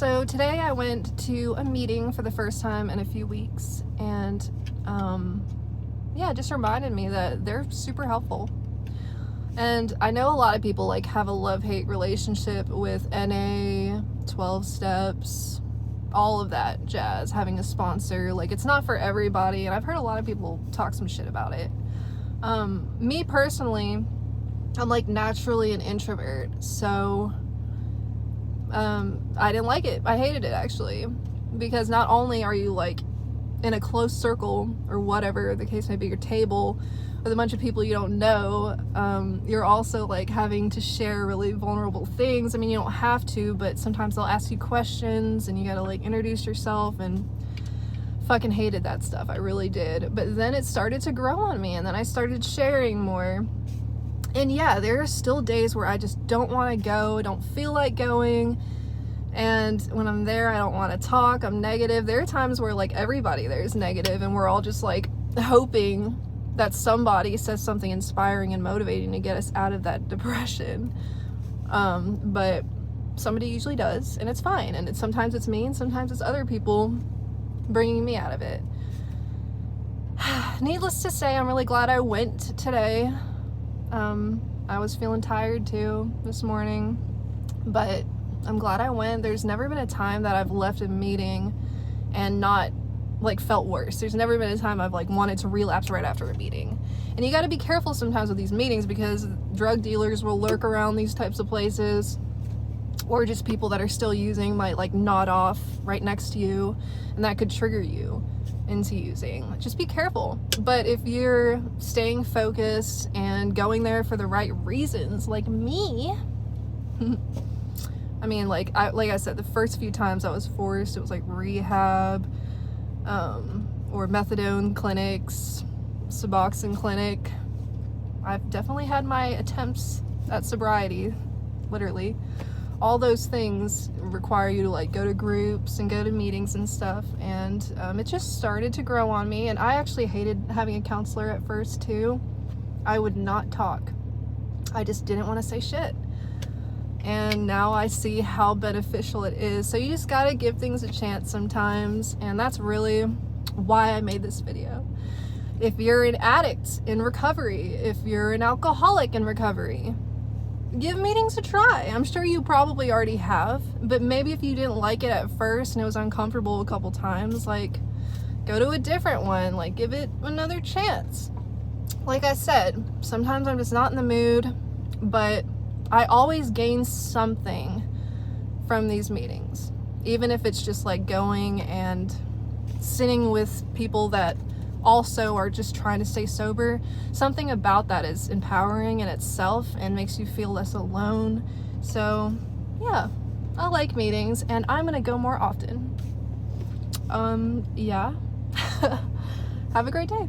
So today I went to a meeting for the first time in a few weeks, and yeah, it just reminded me that they're super helpful. And I know a lot of people like have a love-hate relationship with NA, 12 steps, all of that jazz, having a sponsor. Like, it's not for everybody, and I've heard a lot of people talk some shit about it. Me personally, I'm like naturally an introvert, so I didn't like it. I hated it, actually, because not only are you like in a close circle or whatever the case may be, your table with a bunch of people you don't know, you're also like having to share really vulnerable things. I mean, you don't have to, but sometimes they'll ask you questions and you gotta like introduce yourself, and fucking hated that stuff. I really did. But then it started to grow on me, and then I started sharing more. And yeah, there are still days where I just don't want to go, don't feel like going. And when I'm there, I don't want to talk. I'm negative. There are times where like everybody there is negative, and we're all just like hoping that somebody says something inspiring and motivating to get us out of that depression. But somebody usually does, and it's fine. And sometimes it's me, and sometimes it's other people bringing me out of it. Needless to say, I'm really glad I went today. I was feeling tired too this morning, but I'm glad I went. There's never been a time that I've left a meeting and not like felt worse. There's never been a time I've like wanted to relapse right after a meeting. And you got to be careful sometimes with these meetings, because drug dealers will lurk around these types of places, or just people that are still using might like nod off right next to you, and that could trigger you into using. Just be careful. But if you're staying focused and going there for the right reasons, like me, I mean, like I said, the first few times I was forced, it was like rehab, or methadone clinics, Suboxone clinic. I've definitely had my attempts at sobriety, literally. All those things require you to like go to groups and go to meetings and stuff, and it just started to grow on me. And I actually hated having a counselor at first too. I would not talk. I just didn't want to say shit. And now I see how beneficial it is. So you just gotta give things a chance sometimes, and that's really why I made this video. If you're an addict in recovery, if you're an alcoholic in recovery, give meetings a try. I'm sure you probably already have, but maybe if you didn't like it at first and it was uncomfortable a couple times, like go to a different one, like give it another chance. Like I said, sometimes I'm just not in the mood, but I always gain something from these meetings, even if it's just like going and sitting with people that also are just trying to stay sober. Something about that is empowering in itself and makes you feel less alone. So yeah, I like meetings, and I'm gonna go more often. Yeah. Have a great day.